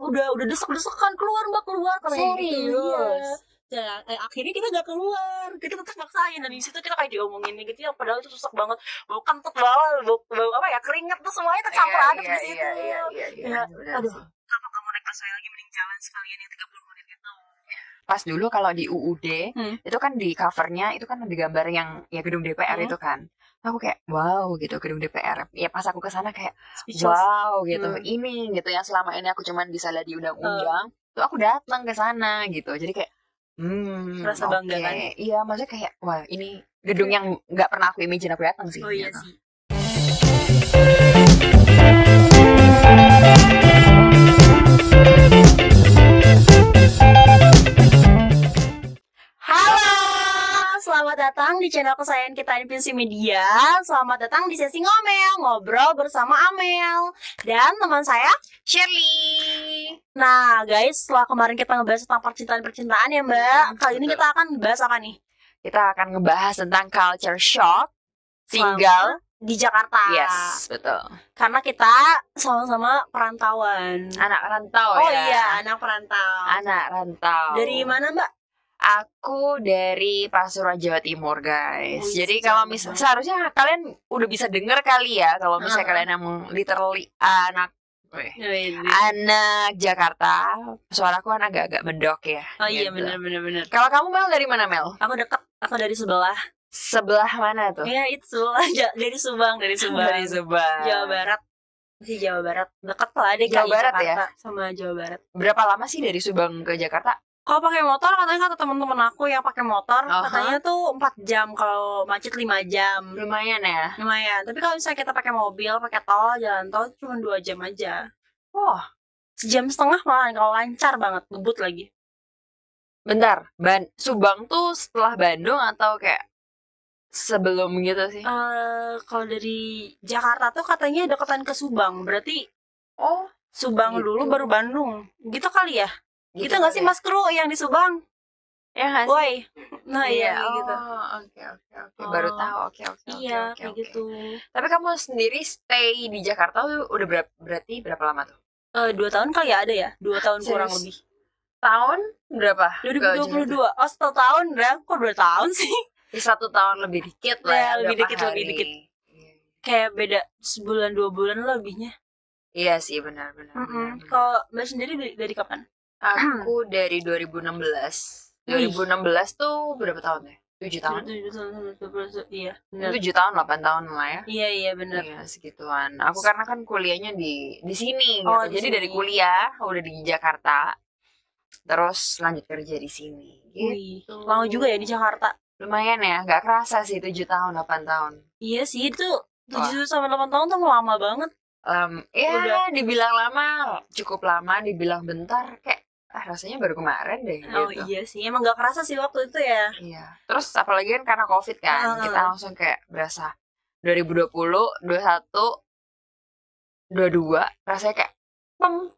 udah desek-desekan keluar mbak keluar kayak gitu. Serius? Ya, akhirnya kita nggak keluar, kita tetap maksain dan di situ kita kayak diomongin gitu ya, padahal itu susah banget, bau kentut banget, bau apa ya, keringet tuh semuanya tercampur aduk di situ. Iya, Aduh, kalau kamu naik busway lagi mending jalan sekalian yang 30 menit gitu. Pas dulu kalau di UUD itu kan di covernya itu kan ada gambar yang ya gedung DPR itu kan. Aku kayak wow gitu gedung DPR. Ya pas aku kesana kayak wow gitu. Ini gitu yang selama ini aku cuman bisa lihat di undang-undang. Tuh aku datang ke sana gitu. Jadi kayak rasa bangga kan? Iya, maksudnya kayak wah ini gedung yang nggak pernah aku imagine aku datang sih. Oh iya gitu. sih. Selamat datang di channel kesayangan kita Infinity Media. Selamat datang di sesi ngomel, ngobrol bersama Amel dan teman saya Shirley. Nah guys, setelah kemarin kita ngebahas tentang percintaan ya mbak, kali ini kita akan bahas apa nih? Kita akan ngebahas tentang culture shock tinggal di Jakarta. Yes, betul. Karena kita sama-sama perantauan. Anak rantau Oh ya. iya, anak perantau. Anak rantau. Dari mana mbak? Aku dari Pasuruan, Jawa Timur, guys. Jadi kalau misalnya seharusnya kalian udah bisa denger kali ya kalau misalnya kalian emang literally anak Jakarta, suaraku kan agak-agak mendok ya. Oh iya, gitu. benar. Kalau kamu Mel dari mana Mel? Aku dekat, aku dari sebelah. Sebelah mana tuh? Iya itu dari Subang. Dari Subang. Jawa Barat. Masih Jawa Barat. Dekat lah deh Jawa Barat Jakarta ya? sama Jawa Barat. Berapa lama sih dari Subang ke Jakarta? Kalau pakai motor katanya kata teman-teman aku yang pakai motor katanya tuh 4 jam, kalau macet 5 jam. Lumayan ya? Lumayan. Tapi kalau misalnya kita pakai mobil, pakai tol, jalan tol cuma 2 jam aja. Oh, 1,5 jam malah kalau lancar banget, ngebut lagi. Bentar, Subang tuh setelah Bandung atau kayak sebelum gitu sih? Kalau dari Jakarta tuh katanya deketan ke Subang, berarti Subang gitu. dulu baru Bandung. Gitu kali ya? Gitu nggak sih ya? Mas Kru yang di Subang? Ya nggak sih? Woi, nah iya gitu. Oke. Baru tahu. Oke. Iya, kayak gitu. Tapi kamu sendiri stay di Jakarta tuh udah berarti berapa lama tuh? 2 tahun kali ya, ada ya? 2 tahun kurang lebih. Tahun berapa? 2022. Oh, 1 tahun dah. Kok 2 tahun sih? 1 tahun lebih dikit lah ya. Lebih dikit. Kayak beda sebulan 2 bulan lebihnya. Iya sih, benar. Kalau Mbak sendiri dari kapan? Aku dari 2016. 2016 tuh berapa tahun ya? 7 tahun. 7 tahun. Iya, benar. 7 tahun, 8 tahun lah ya. Iya, benar. Iya, segituan. Aku karena kan kuliahnya di sini gitu. Oh, Jadi sini. dari kuliah udah di Jakarta. Terus lanjut kerja di sini. Gitu. Lama juga ya di Jakarta. Lumayan ya, nggak kerasa sih 7 tahun, 8 tahun. Iya sih, itu 7 sampai 8 tahun tuh lama banget. Ya, dibilang lama, cukup lama, dibilang bentar, kayak rasanya baru kemarin deh. Oh gitu. iya sih, emang nggak kerasa sih waktu itu ya. Iya. Terus apalagi kan karena COVID kan, kita langsung kayak berasa 2020, 21, 22, rasanya kayak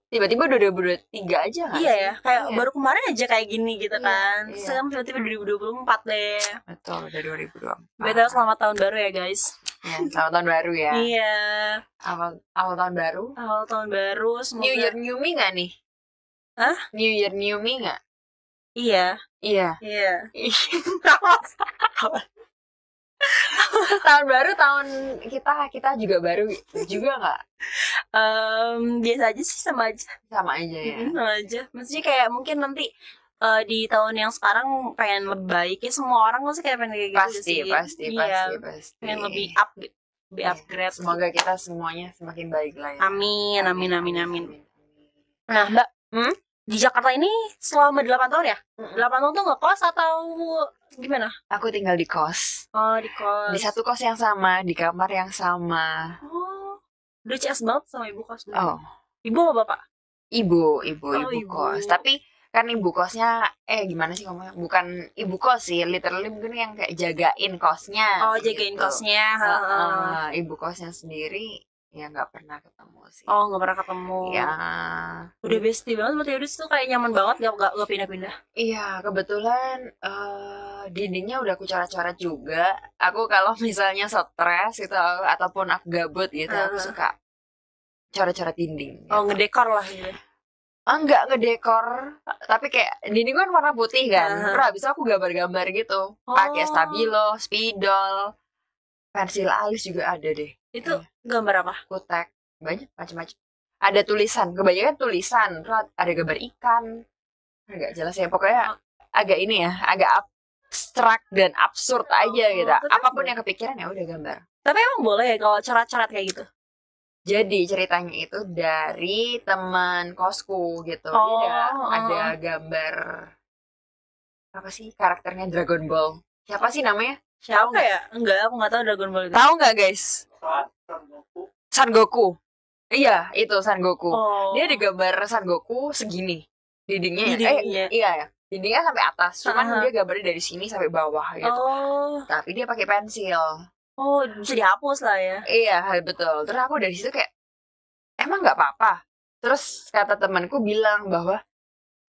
tiba-tiba 2023 aja gak iya sih? Ya, kayak baru kemarin aja kayak gini gitu kan. Iya. Sekarang tiba-tiba 2024 deh. Betul, udah 2024. Betul, selamat tahun baru ya guys. Ya, selamat tahun baru ya. Iya. Awal tahun baru. Awal tahun baru, semoga. New Year New Me gak nih? Hah? New Year New Me gak? Iya. Tahun baru, tahun kita juga baru juga nggak? Biasa aja sih, sama aja ya. sama aja. Maksudnya kayak mungkin nanti di tahun yang sekarang pengen lebih baik ya, semua orang pasti kayak pengen kayak gitu sih. Pasti. Pengen lebih upgrade. Semoga kita semuanya semakin baik lah ya. Amin. Nah Mbak, di Jakarta ini selama 8 tahun ya? 8 tahun tuh ngekos atau gimana? Aku tinggal di kos. Oh, di kos. Di satu kos yang sama, di kamar yang sama. Oh, udah CS banget sama ibu kos. Oh. Ibu apa bapak? Ibu kos. Tapi kan ibu kosnya, gimana sih ngomongnya? Bukan ibu kos sih, literally mungkin yang kayak jagain kosnya. Oh, jagain gitu. Kosnya. Ibu kosnya sendiri ya nggak pernah ketemu sih. Oh, nggak pernah ketemu. Ya. Udah bestie banget berarti, udah tuh kayak nyaman banget, gak pindah-pindah. Iya, kebetulan dindingnya udah aku coret-coret juga. Aku kalau misalnya stres gitu ataupun aku gabut gitu, aku suka coret-coret dinding. Oh, ngedekor lah gitu. enggak ngedekor, tapi kayak dinding kan warna putih kan. Terus habis itu aku gambar-gambar gitu, pakai stabilo, spidol, pensil alis juga ada deh. Itu gambar apa? Kutek, banyak macam-macam. Ada tulisan, kebanyakan tulisan, terus ada gambar ikan. Enggak jelas ya, pokoknya agak ini ya, agak abstrak dan absurd aja gitu. Apapun yang kepikiran ya udah gambar. Tapi emang boleh ya kalau coret-coret kayak gitu? Jadi ceritanya itu dari teman kosku gitu. Dia ada gambar apa sih karakternya Dragon Ball. Siapa sih namanya? Siapa ya? Enggak, aku nggak tahu Dragon Ball itu. Tahu nggak guys? Son Goku. Iya, itu Son Goku. Dia ada gambar Son Goku segini. Dindingnya iya ya. Dindingnya sampai atas. Cuman dia gambarnya dari sini sampai bawah gitu. Tapi dia pakai pensil. Oh, bisa dihapus lah ya. Iya, betul. Terus aku dari situ kayak, emang nggak apa-apa. Terus kata temanku bilang bahwa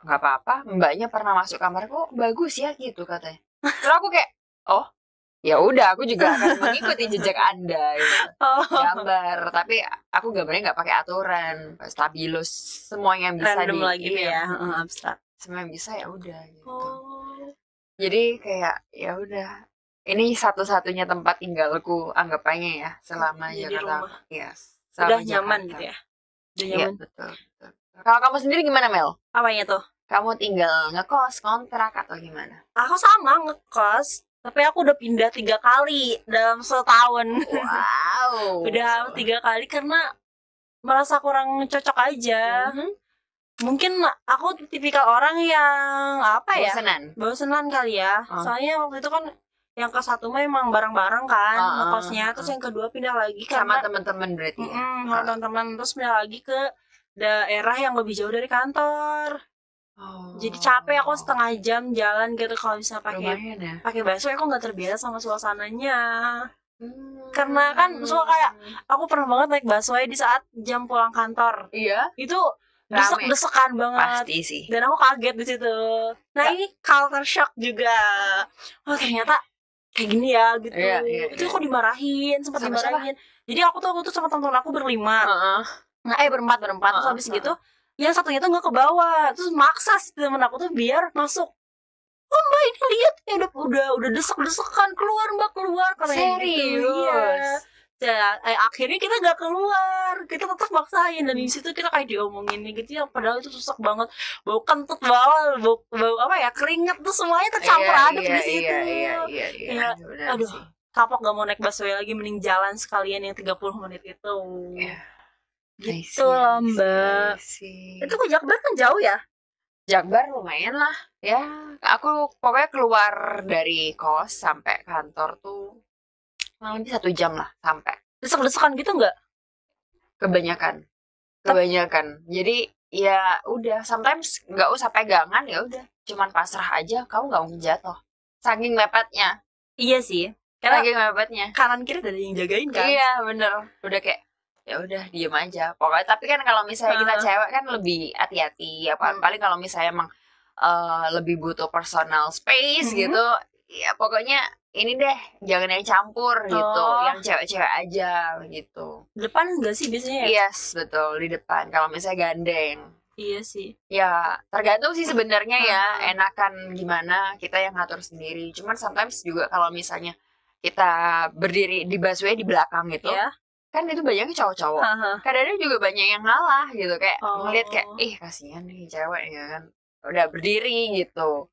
nggak apa-apa, mbaknya pernah masuk kamarku, bagus ya gitu katanya. Terus aku kayak, oh, ya udah, aku juga akan mengikuti jejak Anda gitu. Gambar, tapi aku gambarnya nggak pakai aturan, stabilo, semua yang bisa random lagi ya, abstrak. Semua yang bisa ya udah gitu. Jadi kayak ya udah. Ini satu-satunya tempat tinggalku anggapannya ya selama Jakarta. Yes. Udah nyaman gitu ya. Udah nyaman. Ya, betul. Kalau kamu sendiri gimana, Mel? Apanya tuh? Kamu tinggal ngekos, kontrak atau gimana? Aku sama ngekos, tapi aku udah pindah 3 kali dalam setahun. Wow. Udah 3 kali karena merasa kurang cocok aja. Mungkin aku tipikal orang yang apa ya? Bosenan kali ya. Soalnya waktu itu kan yang ke satu mah emang bareng-bareng kan ngekosnya, terus yang kedua pindah lagi sama teman-teman berarti ya? Sama teman-teman, terus pindah lagi ke daerah yang lebih jauh dari kantor. Jadi capek aku setengah jam jalan gitu kalau bisa pakai busway, aku nggak terbiasa sama suasananya. Karena kan suka kayak aku pernah banget naik busway di saat jam pulang kantor. Iya. Itu desek-desekan banget. Pasti sih. Dan aku kaget di situ. Nah ini culture shock juga. Oh ternyata kayak gini ya gitu. Itu aku dimarahin, sempat dimarahin. Jadi aku tuh sama teman-teman aku berlima. Nah, berempat. Terus habis gitu, yang satunya tuh nggak ke bawah. Terus maksa si teman aku tuh biar masuk. Oh mbak ini lihat ya udah desek-desekan, keluar mbak keluar. Serius? Ya, akhirnya kita nggak keluar, kita tetap maksain, dan di situ kita kayak diomongin gitu ya, padahal itu susah banget, bau kentut bau apa ya, keringet tuh semuanya tercampur aduk di situ. Iya. Aduh, kapok gak mau naik busway lagi, mending jalan sekalian yang 30 menit itu. Gitu lah mbak. Itu ke Jakbar kan jauh ya? Jakbar lumayan lah ya. Aku pokoknya keluar dari kos sampai kantor tuh lebih 1 jam lah sampai. Desek-desekan gitu nggak? Kebanyakan. Jadi ya udah, sometimes nggak usah pegangan, ya udah, cuman pasrah aja, kamu nggak mungkin jatuh. Saking mepetnya. Iya sih. Karena saking mepetnya. Kanan kiri ada yang jagain kan? Iya bener. Udah kayak ya udah diem aja. Pokoknya tapi kan kalau misalnya kita cewek kan lebih hati-hati. Paling kalau misalnya emang lebih butuh personal space gitu. Ya pokoknya ini deh, jangan yang campur gitu, yang cewek-cewek aja gitu. Depan enggak sih biasanya ya? Yes, betul, di depan. Kalau misalnya gandeng. Iya sih. Ya, tergantung sih sebenarnya ya, enakan gimana kita yang ngatur sendiri. Cuman sometimes juga kalau misalnya kita berdiri di busway di belakang gitu, kan itu banyaknya cowok-cowok. Kadang-kadang juga banyak yang ngalah gitu, kayak ngeliat kayak, kasihan nih cewek ya kan, udah berdiri gitu.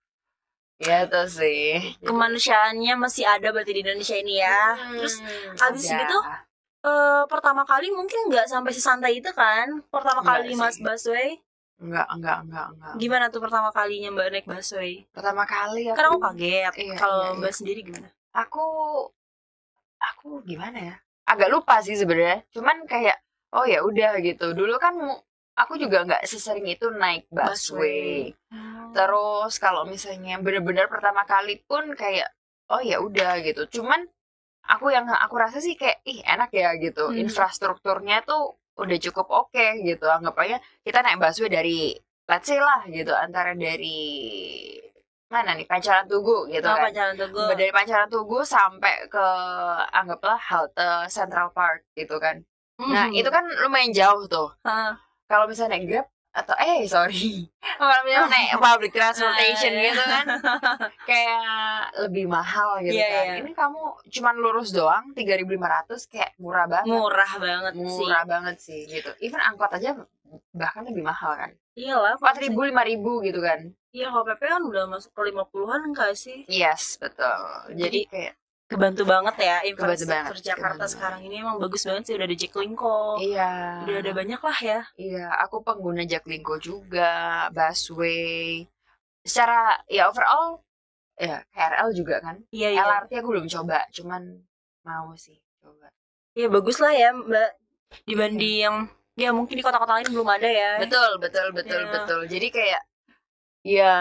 Ya tuh sih. Kemanusiaannya masih ada berarti di Indonesia ini ya. Terus abis gitu pertama kali mungkin nggak sampai sesantai itu kan? Pertama kali Mas busway? Enggak. Gimana tuh pertama kalinya Mbak naik busway? Pertama kali kan aku kaget. Kalau Mbak sendiri gimana? Aku gimana ya? Agak lupa sih sebenarnya. Cuman kayak oh ya udah gitu. Dulu kan aku juga nggak sesering itu naik busway. Terus kalau misalnya benar-benar pertama kali pun kayak oh ya udah gitu. Cuman aku rasa sih kayak enak ya gitu. Infrastrukturnya tuh udah cukup oke gitu. Anggap aja kita naik busway dari let's say lah gitu, antara dari mana nih, Pancoran Tugu gitu kan. Dari Pancoran Tugu sampai ke anggaplah halte Central Park gitu kan. Nah, itu kan lumayan jauh tuh. Kalau misalnya naik Grab atau sorry namanya naik public transportation gitu kan kayak lebih mahal gitu kan. Ini kamu cuman lurus doang 3.500 kayak murah banget sih gitu. Even angkot aja bahkan lebih mahal kan. Iyalah 4.000 5.000 gitu kan. Iya, kalau PP kan udah masuk ke 50-an enggak sih? Yes, betul. Jadi kayak kebantu banget ya infrastruktur Jakarta sekarang ini. Emang bagus banget sih, udah ada Jaklingko. Iya. Udah ada banyak lah ya. Iya, aku pengguna Jaklingko juga, busway. Secara ya overall ya KRL juga kan. Iya. LRT aku belum coba, cuman mau sih coba. Iya, bagus lah ya Mbak, dibanding yang ya mungkin di kota-kota lain belum ada ya. Betul. Jadi kayak ya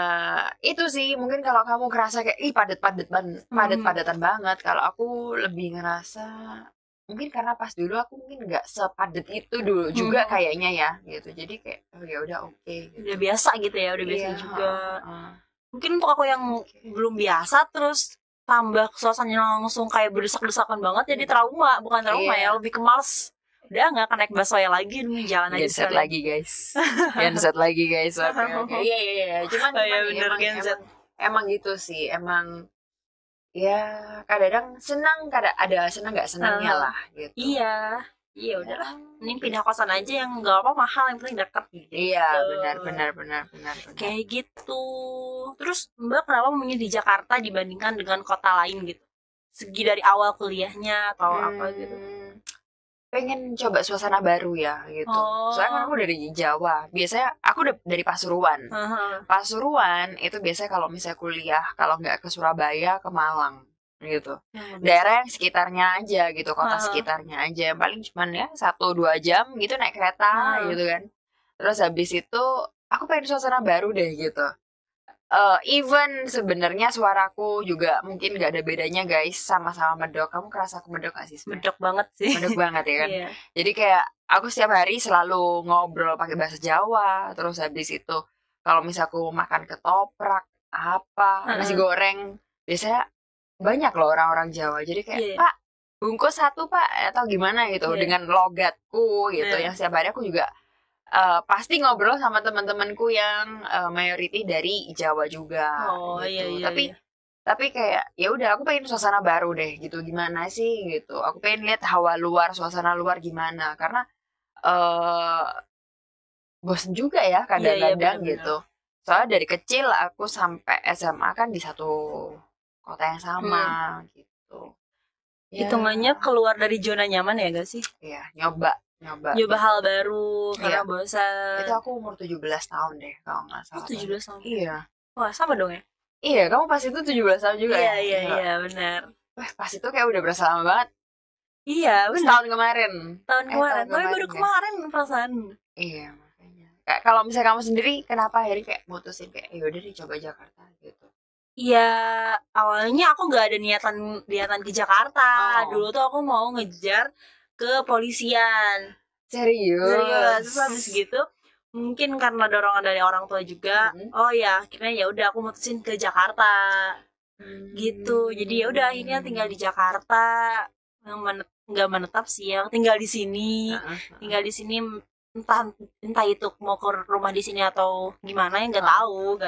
itu sih mungkin kalau kamu ngerasa kayak padat-padatan banget. Kalau aku lebih ngerasa mungkin karena pas dulu aku mungkin nggak sepadat itu dulu juga kayaknya ya gitu. Jadi kayak ya udah oke. Udah biasa gitu ya, udah biasa juga. Mungkin untuk aku yang belum biasa terus tambah suasananya langsung kayak berdesak-desakan banget, jadi bukan trauma ya, lebih ke males. Udah nggak akan naik busway lagi, jalan aja Genset lagi guys. Oke. Iya. Cuman emang gitu sih. Emang ya kadang senang, kadang ada senang nggak senangnya lah gitu. Iya udahlah. Mending pindah kosan aja yang nggak apa mahal, yang penting dekat gitu. Iya benar. Kayak gitu. Terus Mbak kenapa memilih di Jakarta dibandingkan dengan kota lain gitu? Segi dari awal kuliahnya atau apa gitu? Pengen coba suasana baru ya gitu. Soalnya kan aku dari Jawa. Biasanya aku udah dari Pasuruan. Pasuruan itu biasanya kalau misalnya kuliah, kalau nggak ke Surabaya, ke Malang gitu. Daerah yang sekitarnya aja gitu, kota sekitarnya aja. Paling cuman ya 1-2 jam gitu naik kereta gitu kan. Terus habis itu aku pengen suasana baru deh gitu. Even sebenarnya suaraku juga mungkin gak ada bedanya guys, sama-sama medok. Kamu kerasa aku medok gak sih? Medok banget sih. Medok banget ya kan. Jadi kayak aku setiap hari selalu ngobrol pakai bahasa Jawa. Terus habis itu kalau misalnya aku makan ketoprak nasi goreng, biasanya banyak loh orang-orang Jawa. Jadi kayak Pak, bungkus 1 Pak, atau gimana gitu dengan logatku gitu. Yang setiap hari aku juga pasti ngobrol sama teman-temanku yang mayoriti dari Jawa juga gitu. Tapi kayak ya udah aku pengen suasana baru deh gitu. Gimana sih gitu. Aku pengen lihat hawa luar, suasana luar gimana, karena bosen juga ya kadang-kadang gitu. Soalnya dari kecil aku sampai SMA kan di satu kota yang sama gitu. Hitungannya keluar dari zona nyaman ya gak sih? Iya, nyoba hal baru karena bosan. Itu aku umur 17 tahun deh kalau nggak salah. 17 tahun? Iya. Wah, sama dong ya? Iya, kamu pas itu 17 tahun juga ya? Iya, benar. Wah, pas itu kayak udah berasa lama banget. Iya, benar. Tahun kemarin. Tapi baru kemarin perasaan. Iya, makanya. Kayak kalau misalnya kamu sendiri, kenapa akhirnya kayak mutusin kayak yaudah deh coba Jakarta gitu? Iya, awalnya aku nggak ada niatan ke Jakarta. Dulu tuh aku mau ngejar kepolisian. Serius. Terus habis gitu mungkin karena dorongan dari orang tua juga, akhirnya ya udah aku mutusin ke Jakarta. Gitu. Jadi ya udah akhirnya tinggal di Jakarta. Nggak menetap sih ya, tinggal di sini. Tinggal di sini entah itu mau ke rumah di sini atau gimana ya nggak tahu.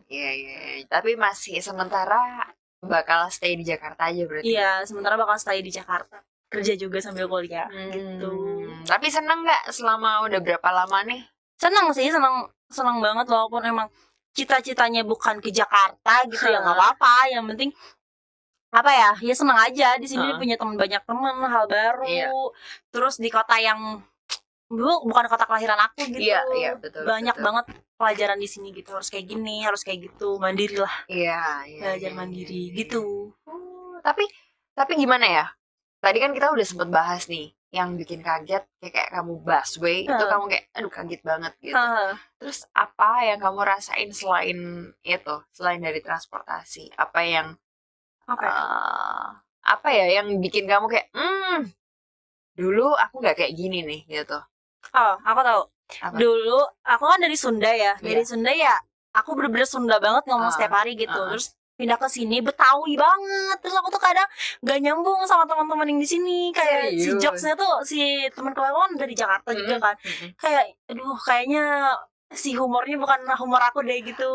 Iya. Tapi masih sementara bakal stay di Jakarta aja berarti. Iya, sementara bakal stay di Jakarta. Kerja juga sambil kuliah gitu. Tapi seneng nggak selama udah berapa lama nih? Seneng sih, seneng banget walaupun emang cita-citanya bukan ke Jakarta gitu ya nggak apa-apa. Yang penting ya seneng aja di sini punya banyak temen, hal baru. Terus di kota yang bukan kota kelahiran aku gitu. Iya, betul. Banyak banget pelajaran di sini gitu, harus kayak gini, harus kayak gitu, mandiri lah. Iya. Belajar mandiri gitu. Tapi gimana ya? Tadi kan kita udah sempet bahas nih yang bikin kaget kayak kamu busway itu kamu kayak aduh kaget banget gitu. Terus apa yang kamu rasain selain dari transportasi? Apa yang yang bikin kamu kayak dulu aku nggak kayak gini nih gitu? Aku tahu. Apa? Dulu aku kan dari Sunda ya. Dari Sunda ya aku bener-bener Sunda banget ngomong setiap hari gitu. Terus pindah ke sini Betawi banget. Terus aku tuh kadang gak nyambung sama teman-teman yang di sini. Kayak si jokesnya tuh si teman aku kan dari Jakarta juga kan. Kayak aduh kayaknya si humornya bukan humor aku deh gitu.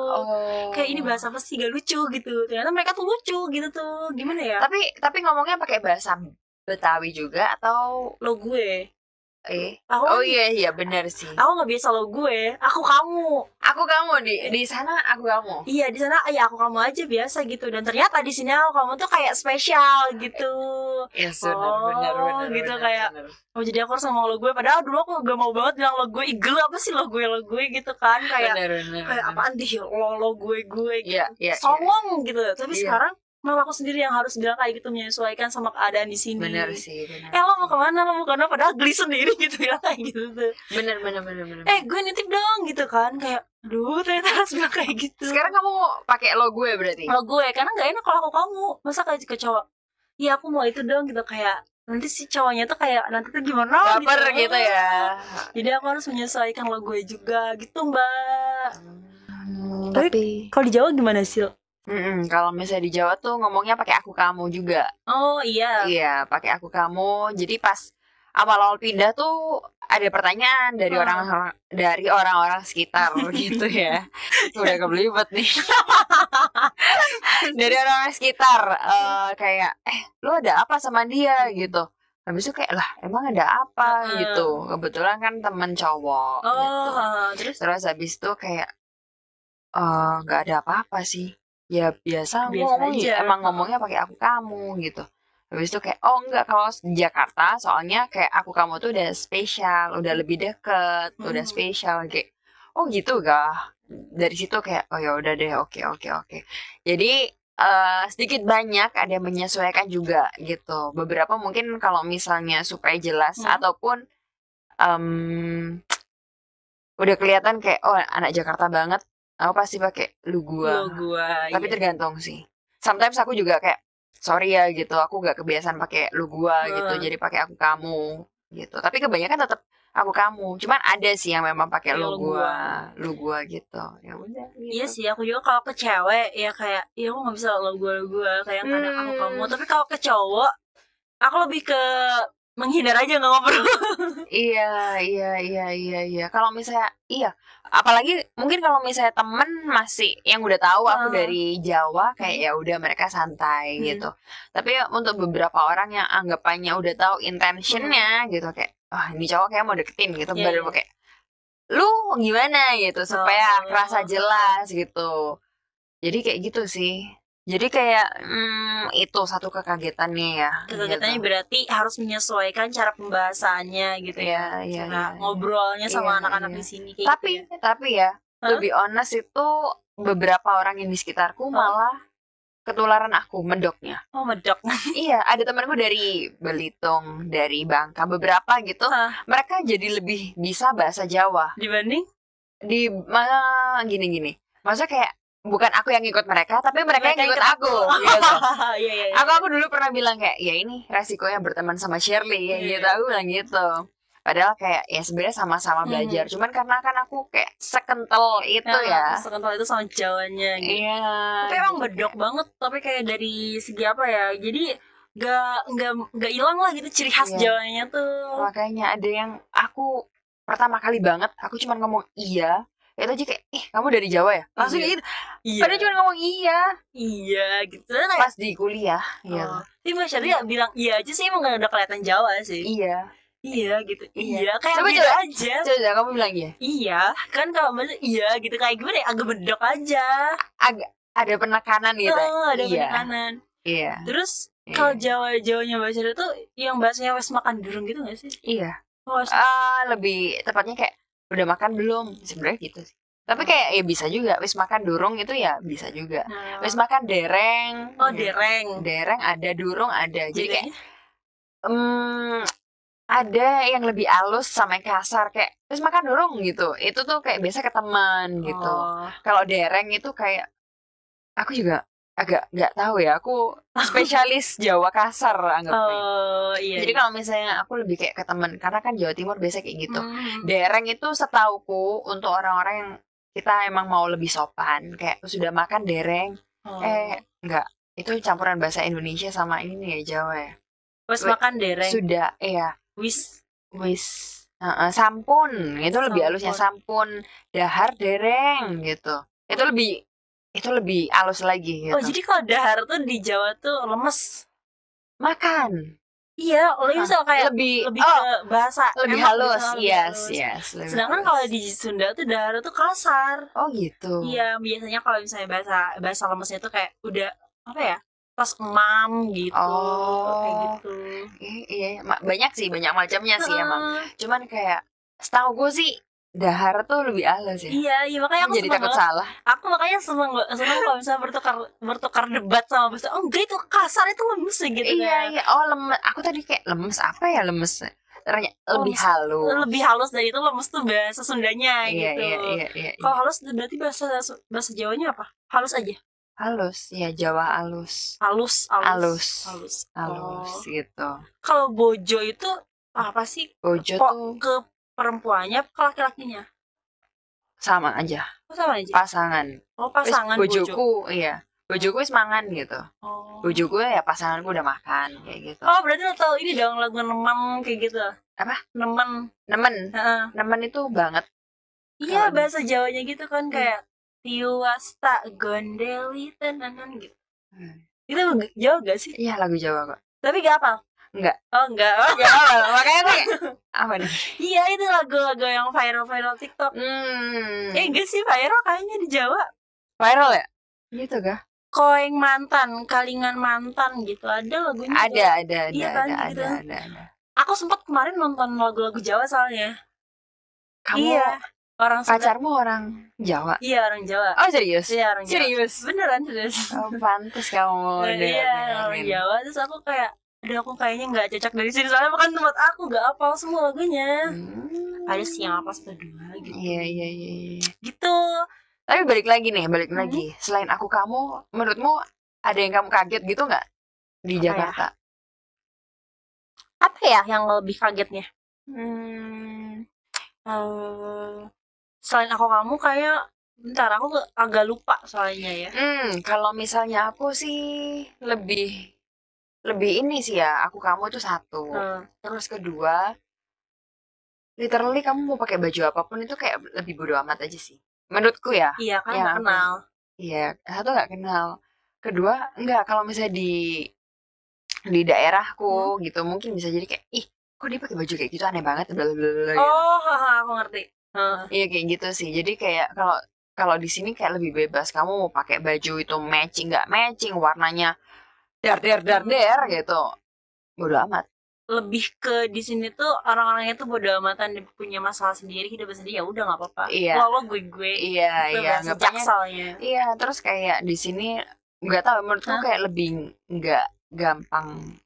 Kayak ini bahasa apa sih, gak lucu gitu. Ternyata mereka tuh lucu gitu tuh. Gimana ya? Tapi ngomongnya pakai bahasa Betawi juga atau Lo gue. Oh iya benar sih. Aku nggak biasa lo gue. Aku kamu. Aku kamu di sana aku kamu. Iya di sana ya aku kamu aja biasa gitu. Dan ternyata di sini aku kamu tuh kayak spesial gitu. Yes, benar gitu kayak. Oh jadi aku harus ngomong lo gue. Padahal dulu aku gak mau banget bilang lo gue. Igel apa sih lo gue gitu kan. Kayak kayak apaan deh lo gue gitu. Songong gitu. Tapi sekarang malah aku sendiri yang harus bilang kayak gitu, menyesuaikan sama keadaan di sini. Benar sih. Lo mau kemana, padahal geli sendiri gitu ya kayak gitu tuh. Benar. Gue nitip dong gitu kan, kayak aduh ternyata harus bilang kayak gitu. Sekarang kamu pakai lo gue berarti? Lo gue, karena nggak enak kalau aku kamu. Masa kayak ke cowok, iya aku mau itu dong gitu, kayak nanti si cowoknya tuh kayak nanti tuh gimana baper gitu ya. Jadi aku harus menyesuaikan lo gue juga gitu mbak. Tapi kalau di Jawa gimana sih? Kalau misalnya di Jawa tuh ngomongnya pakai aku kamu juga. Oh iya. Iya, pakai aku kamu. Jadi pas awal pindah tuh ada pertanyaan dari orang-orang sekitar gitu ya. Udah kebelibet nih. Dari orang sekitar kayak lu ada apa sama dia gitu. Habis itu kayak lah emang ada apa gitu. Kebetulan kan temen cowok gitu. Terus habis itu kayak nggak ada apa-apa sih. Ya biasa emang ngomongnya pakai aku kamu gitu. Habis itu kayak enggak, kalau di Jakarta soalnya kayak aku kamu tuh udah spesial, udah lebih deket, udah spesial kayak gitu gak. Dari situ kayak ya udah deh, oke. Jadi sedikit banyak ada yang menyesuaikan juga gitu. Beberapa mungkin kalau misalnya supaya jelas ataupun udah kelihatan kayak anak Jakarta banget, aku pasti pakai lu gua. Tapi tergantung sih. Sometimes aku juga kayak sorry ya gitu, aku gak kebiasaan pakai lu gua gitu, jadi pakai aku kamu gitu. Tapi kebanyakan tetap aku kamu. Cuman ada sih yang memang pakai lu gua gitu. Ya udah. Gitu. Iya sih, aku juga kalau ke cewek ya kayak aku nggak bisa lu gua kayak kadang aku kamu. Tapi kalau ke cowok, aku lebih ke menghindar aja, nggak ngobrol. Iya. Kalau misalnya apalagi mungkin kalau misalnya temen masih yang udah tahu aku dari Jawa kayak ya udah mereka santai gitu. Tapi untuk beberapa orang yang anggapannya udah tahu intentionnya gitu kayak ini cowok kayak mau deketin gitu, baru kayak lu gimana gitu supaya kerasa jelas gitu. Jadi kayak gitu sih. Jadi kayak itu satu kekagetannya ya. Kekagetannya gitu. Berarti harus menyesuaikan cara pembahasannya gitu ya. Cara ngobrolnya sama anak-anak di sini kayak Tapi ya, lebih honest itu beberapa orang yang di sekitarku malah ketularan aku medoknya. Oh, medok. Iya, ada temanku dari Belitung, dari Bangka, beberapa gitu. Mereka jadi lebih bisa bahasa Jawa dibanding gini. Maksudnya kayak bukan aku yang ngikut mereka, tapi mereka yang ngikut aku gitu. Iya. Aku dulu pernah bilang kayak ya ini resikonya berteman sama Shirley gitu. Aku bilang gitu. Padahal kayak ya sebenarnya sama-sama belajar. Cuman karena kan aku kayak sekental itu sekental itu sama Jawanya gitu. Iya. Tapi emang bedok banget. Tapi kayak dari segi apa ya? Jadi gak hilang lah gitu ciri khas Jawanya tuh. Makanya ada yang aku pertama kali banget aku cuma ngomong iya. Itu aja kayak kamu dari Jawa ya? Langsung gitu. Padahal cuma ngomong iya gitu. Pas di kuliah. Iya. Tapi Mbak Shirley bilang iya aja sih, emang gak udah kelihatan Jawa sih. Iya gitu. Iya kayak coba aja. Coba kamu bilang iya. Iya kan kalau maksudnya iya gitu kayak gimana ya, agak bedok aja. Agak ada penekanan gitu. Ada penekanan. Iya. Terus kalau Jawanya Mbak Shirley tuh yang bahasanya wes makan durung gitu gak sih? Iya. Lebih tepatnya kayak udah makan belum? Sebenarnya gitu sih. Tapi kayak ya bisa juga wis makan durung itu ya bisa juga. Wis makan dereng. Dereng ada, durung ada. Jadi kayak ada yang lebih halus sama yang kasar kayak wis makan durung gitu. Itu tuh kayak biasa ke teman gitu. Kalau dereng itu kayak aku juga agak nggak tahu ya, aku spesialis Jawa kasar anggapnya. Jadi kalau misalnya aku lebih kayak ke teman, karena kan Jawa Timur biasa kayak gitu. Dereng itu setauku untuk orang-orang yang kita emang mau lebih sopan, kayak sudah makan dereng. Enggak, itu campuran bahasa Indonesia sama ini ya Jawa ya. Wis makan dereng. Sudah, Wis Sampun itu lebih halusnya, Sampun. sampun, dahar, dereng gitu. Itu lebih halus lagi Oh, gitu. jadi kalau dahar tuh di Jawa tuh lemes. Makan. Iya, lebih Hah, so kayak lebih ke bahasa lebih enak halus. gitu, lebih Yes, halus. yes, lebih Sedangkan halus. kalau di Sunda tuh dahar tuh kasar. Oh gitu. Iya, biasanya kalau misalnya bahasa lemesnya tuh kayak udah apa ya? Pas emam gitu, kayak Oh, gitu. iya, banyak sih, banyak macamnya sih emang. Heeh. Cuman kayak setahu gue sih dahar tuh lebih halus ya. Iya, makanya aku Jadi seneng takut banget. salah. Aku makanya seneng kalau misalnya bertukar debat sama bahasa. Oh enggak, itu kasar, itu lemes ya gitu Iya, kan. iya. Oh, lemes. Aku tadi kayak lemes apa ya lemes? Ternyata lebih Lemes, halus. lebih halus dari itu, lemes tuh bahasa Sundanya Iya, gitu. iya. Kalau halus berarti bahasa Jawanya apa? Halus aja. Halus, ya Jawa halus. Halus. Halus Oh. gitu. Kalau bojo itu apa sih? Bojo Kok tuh ke perempuannya ke laki-lakinya? sama aja, Oh, sama aja. pasangan. Oh, Wis pasangan bojo. bojoku, iya. Bojoku wis mangan gitu. Oh. Bojoku ya pasanganku udah makan kayak gitu. Oh, berarti lo tau ini dong lagu Nemen kayak gitu. Apa? Nemen. Nemen. Heeh. Nemen itu banget. Iya, Kalau bahasa Jawanya gitu kan kayak tiwasta gondeli tenanan gitu. Itu Jawa gak sih? Iya, lagu Jawa kok. Tapi gak apa? Enggak. Oh, enggak. Oh, Enggak apa. Makanya tuh kayak, apa nih? iya, itu lagu-lagu yang viral TikTok. Enggak sih, viral kayaknya di Jawa. Viral ya? Gitu kah? Koeng mantan, kalingan mantan gitu. Ada lagunya. Ada. Iya kan, gitu. Ada. Aku sempat kemarin nonton lagu-lagu Jawa soalnya. Kamu Iya. Orang Sunda. pacarmu orang Jawa? Iya, orang Jawa. Oh, serius? Iya, orang Jawa. Serius? Beneran, serius. Oh, pantes kamu Iya, orang Jawa. Terus aku kayak, aduh, aku kayaknya nggak cocok dari sini soalnya bukan tempat aku, nggak hafal semua lagunya. Ada sih yang hafal satu dua gitu. Iya. Gitu. Tapi balik lagi. Selain aku kamu, menurutmu ada yang kamu kaget gitu nggak di Jakarta? Apa ya yang lebih kagetnya? Selain aku kamu kayak bentar aku agak lupa soalnya ya. Kalau misalnya aku sih lebih ini sih ya, aku kamu itu satu. Terus kedua, literally kamu mau pakai baju apapun itu kayak lebih bodo amat aja sih. Menurutku ya. Iya kan, nggak kenal. Iya, satu nggak kenal. Kedua, enggak, kalau misalnya di daerahku gitu mungkin bisa jadi kayak, ih, kok dia pakai baju kayak gitu aneh banget, blablabla. Oh, aku ngerti. Iya kayak gitu sih. Jadi kayak kalau di sini kayak lebih bebas. Kamu mau pakai baju itu matching nggak matching, warnanya dar gitu, bodo amat. Lebih ke di sini tuh orang-orangnya tuh bodo amatan, dia punya masalah sendiri, hidup sendiri, ya udah nggak apa-apa. Iya. Lo gue. Iya. Nggak jaksalnya. Iya. Terus kayak di sini nggak tahu, menurutku kayak lebih nggak gampang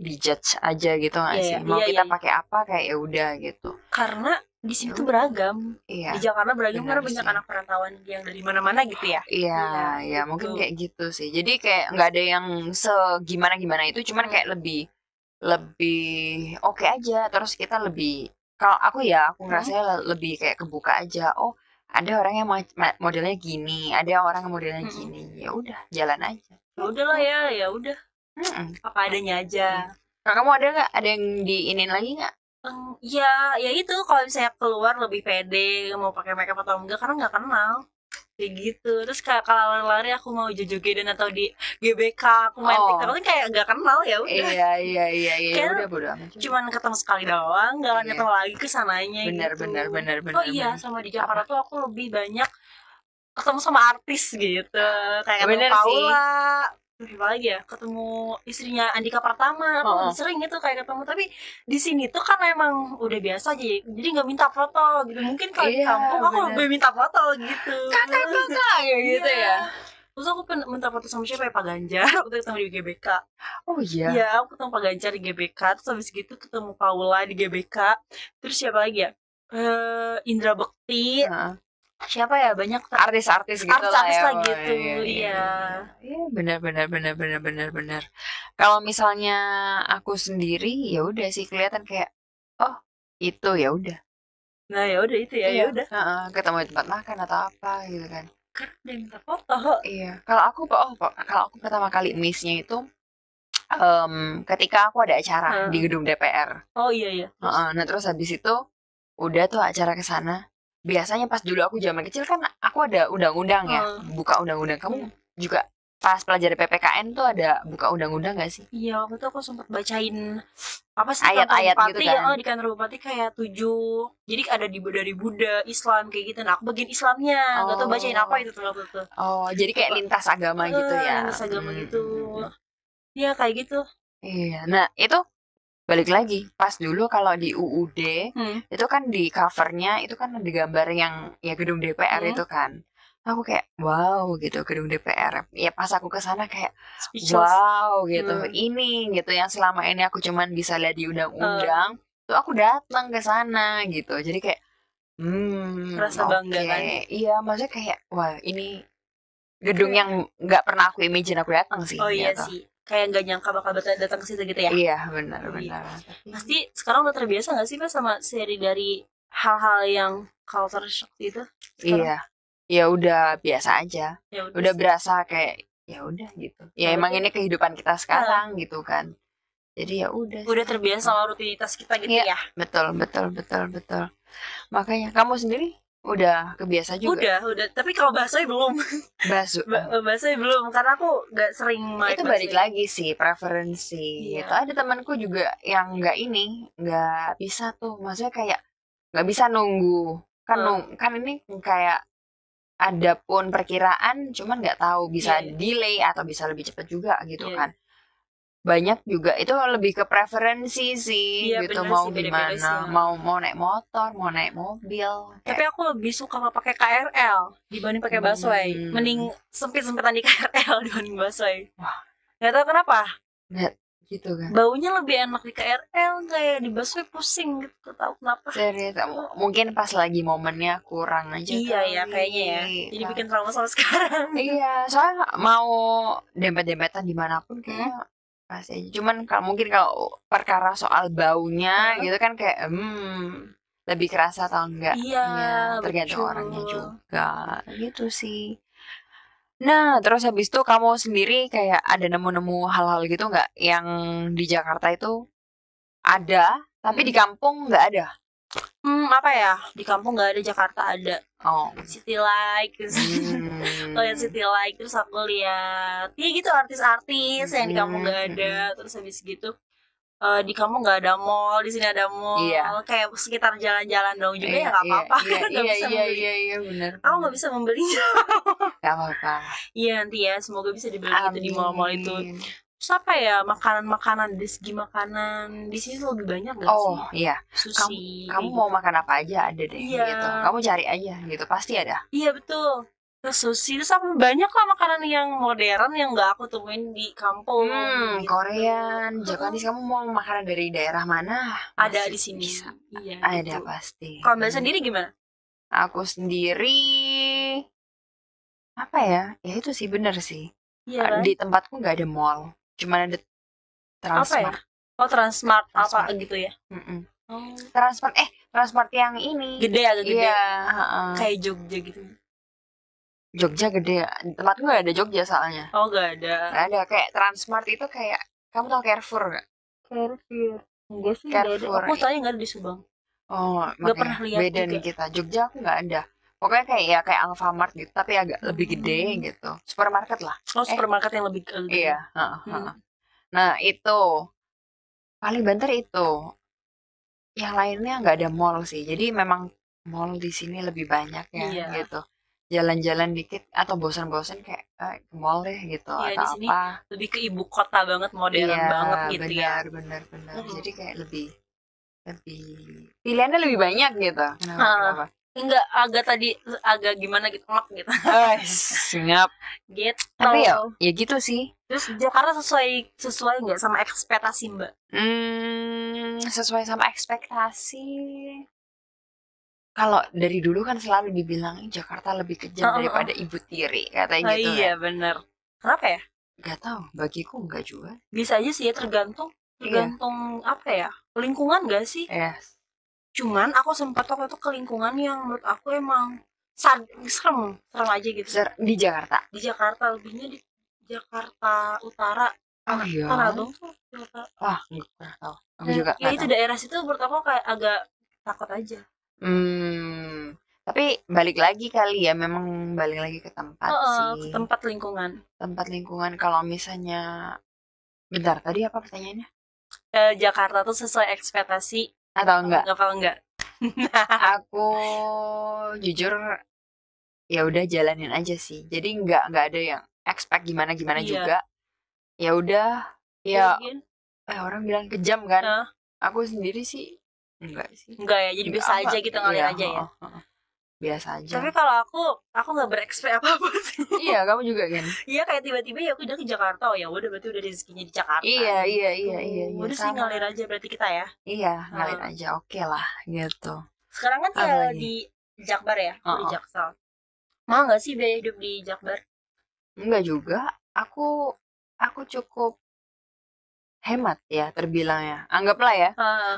dijudge aja gitu nggak sih? Mau kita pakai apa kayak ya udah gitu. Karena di sini tuh beragam. Iya. Di Jakarta beragam karena banyak sih. Anak perantauan yang dari mana-mana gitu ya. Iya, gitu. mungkin kayak gitu sih. Jadi kayak nggak ada yang segimana itu, cuman kayak lebih oke aja. Terus kita lebih, kalau aku ngerasanya lebih kayak kebuka aja. Oh, ada orang yang modelnya gini, ada orang yang modelnya gini. Ya udah, jalan aja. Ya udah lah ya udah. Apa adanya aja. Nah, kamu ada nggak? Ada yang diinin lagi nggak? Ya itu kalau misalnya keluar lebih pede mau pakai makeup atau enggak karena nggak kenal kayak gitu. Terus kayak kalau lari aku mau joget-jogetan atau di GBK aku main TikTok kan kayak nggak kenal ya udah. Iya. Ya udah bodo amat. Cuman ketemu sekali doang, nggak akan ketemu lagi kesananya. Benar. Oh iya, sama di Jakarta tuh aku lebih banyak ketemu sama artis gitu, kayak ketemu Paula. Apa lagi ya, ketemu istrinya Andika Pratama, aku sering gitu kayak ketemu. Tapi di sini tuh kan emang udah biasa aja, jadi nggak minta foto gitu. Mungkin kalau di kampung aku lebih minta foto gitu, kakak gitu ya. Terus aku minta foto sama siapa ya, Pak Ganjar waktu ketemu di GBK. Oh iya. Iya, aku ketemu Pak Ganjar di GBK. Terus habis gitu ketemu Paula di GBK. Terus siapa lagi ya, Indra Bekti. Siapa ya, banyak artis-artis gitu artis lah gitu. Iya, benar. Kalau misalnya aku sendiri ya udah sih kelihatan kayak, oh itu ya udah. Nah ya udah itu ya udah. Ketemu di tempat makan atau apa gitu kan. Karena dia minta foto. Iya. Kalau aku pertama kali miss-nya itu ketika aku ada acara di gedung DPR. Oh iya. Nah terus habis itu udah tuh acara ke sana. Biasanya pas dulu aku zaman kecil kan aku ada undang-undang ya, buka undang-undang. Kamu juga pas pelajari PPKN tuh ada buka undang-undang gak sih? Iya, waktu itu aku sempat bacain apa sih ayat-ayat kantor gitu bupati, kan. di kantor bupati kayak 7. Jadi ada dari Buddha, Islam kayak gitu. Nah, aku bagian Islamnya. Gak tau bacain apa itu tuh. Oh, jadi kayak lintas agama gitu ya. Lintas agama gitu. Iya, kayak gitu. Iya. Nah, itu balik lagi pas dulu kalau di UUD itu kan di covernya itu kan ada gambar yang ya gedung DPR itu kan. Aku kayak wow gitu gedung DPR. Ya pas aku ke sana kayak wow gitu. Ini gitu yang selama ini aku cuman bisa lihat di undang-undang. Tuh aku datang ke sana gitu. Jadi kayak rasa bangga kan. Iya, maksudnya kayak wah ini gedung yang nggak pernah aku imagine aku datang sih. Oh iya sih. Kayak nggak nyangka bakal datang ke situ gitu ya. Iya, benar. Pasti sekarang udah terbiasa nggak sih Mas sama seri dari hal-hal yang culture shock itu? Sekarang? Iya. Ya udah biasa aja. Ya udah berasa kayak ya udah gitu. Ya emang ini kehidupan kita sekarang gitu kan. Jadi ya udah. Udah terbiasa sama rutinitas kita gitu ya. Betul. Makanya kamu sendiri udah kebiasa juga? Udah. Tapi kalau bahasanya belum. Bahasanya belum, karena aku gak sering main. Itu balik lagi sih, preferensi. Gitu. Ada temanku juga yang nggak bisa tuh. Maksudnya kayak nggak bisa nunggu. Kan ini kayak ada pun perkiraan, cuman nggak tahu bisa delay atau bisa lebih cepat juga gitu kan. Banyak juga itu lebih ke preferensi sih gitu, mau sih, gimana mau naik motor, mau naik mobil. Tapi aku lebih suka pakai KRL dibanding pakai busway. Mending sempit-sempitan di KRL dibanding busway. Wah, nggak tahu kenapa. Nggak gitu kan. Baunya lebih enak di KRL, kayak di busway pusing gitu, tahu kenapa. Serius, mungkin pas lagi momennya kurang aja. Iya kayaknya ya. Jadi bikin trauma sampai sekarang. Iya, soalnya mau dempet-dempetan dimanapun kayaknya pasti aja. Cuman mungkin kalau perkara soal baunya gitu kan kayak lebih kerasa atau enggak. Iya, tergantung orangnya juga gitu sih. Nah, terus habis itu kamu sendiri kayak ada nemu-nemu hal-hal gitu nggak yang di Jakarta itu ada, tapi di kampung nggak ada? Apa ya? Di kampung nggak ada, Jakarta ada. City Light. Lihat City Light, terus aku lihat ya gitu artis-artis yang di kampung nggak ada. Terus habis gitu di kampung nggak ada mall, di sini ada mall. Kayak sekitar jalan-jalan dong juga ya nggak apa-apa. Iya benar. Aku nggak bisa membelinya. Nggak apa-apa. Iya nanti ya, semoga bisa dibeli gitu di mall-mall itu. Terus apa ya, makanan-makanan, dari segi makanan di sini lebih banyak gak sih? Iya. Sushi. Kamu mau makan apa aja ada deh gitu. Kamu cari aja gitu, pasti ada. Iya betul. Terus sushi, terus apa banyak lah makanan yang modern yang gak aku temuin di kampung. Gitu. Korean, Japanese. Kamu mau makanan dari daerah mana? Ada di sini. Bisa. Iya. Ada gitu. Pasti. Kalau Mbak sendiri gimana? Aku sendiri apa ya? Ya itu sih bener sih. Iya, kan? Di tempatku nggak ada mall. Cuma ada Transmart. Apa ya? Transmart apa gitu ya? Transmart yang ini. Gede agak gede. Iya. Kayak Jogja gitu. Jogja gede. Tempatku nggak ada Jogja soalnya. Oh nggak ada. Nggak ada. Kayak Transmart itu kayak, kamu tau Carrefour nggak? Carrefour. Enggak sih. Carrefour. Aku tanya nggak ada di Subang. Nggak pernah lihat. Beda juga nih kita. Jogja aku nggak ada. Pokoknya kayak Alfamart gitu, tapi agak lebih gede gitu. Supermarket lah. Supermarket yang lebih gede. Iya. Nah itu paling banter itu. Yang lainnya nggak ada mall sih. Jadi memang mall di sini lebih banyak ya gitu. Jalan-jalan dikit atau bosan-bosan kayak ke mall deh gitu atau di sini apa. Lebih ke ibu kota banget, modern banget gitu ya. Benar. Jadi kayak lebih pilihannya lebih banyak gitu. Kenapa? Enggak, agak gimana gitu, gitu. Ngap. Gitu. Tapi ya gitu sih. Terus Jakarta sesuai nggak sama ekspektasi Mbak? Sesuai sama ekspektasi. Kalau dari dulu kan selalu dibilang Jakarta lebih kejam daripada ibu tiri, katanya gitu. Iya benar. Kenapa ya? Gak tahu, bagiku enggak juga. Bisa aja sih ya, tergantung apa ya, lingkungan gak sih? Cuman aku sempat waktu itu ke lingkungan yang menurut aku emang serem aja gitu. Di Jakarta? Di Jakarta, lebihnya di Jakarta Utara. Oh iya? Tanah Wah, nggak tahu. Aku juga ya itu daerah situ menurut aku kayak agak takut aja. Tapi balik lagi kali ya, memang balik lagi ke tempat ke sih. tempat lingkungan. Tempat lingkungan. Kalau misalnya, bentar, tadi apa pertanyaannya? Jakarta tuh sesuai ekspektasi Atau enggak? enggak? Aku jujur ya udah jalanin aja sih. Jadi enggak ada yang expect gimana Iya. juga. Ya udah, ya Mungkin. orang bilang kejam kan. Nah. Aku sendiri sih enggak sih. Enggak ya, jadi biasa aja gitu, ngalir aja ya. Biasa aja. Tapi kalau aku nggak berekspek apa-apa sih. Iya, kamu juga kan. Iya, kayak tiba-tiba ya aku udah ke Jakarta, ya udah berarti udah rezekinya di Jakarta. Iya. Udah sih ngalir aja berarti kita ya. Iya, ngalir aja, oke lah gitu. Sekarang kan tinggal di Jakbar ya, di Jaksel. Mau nggak sih biaya hidup di Jakbar? Enggak juga. Aku cukup hemat ya terbilang ya. Anggaplah ya.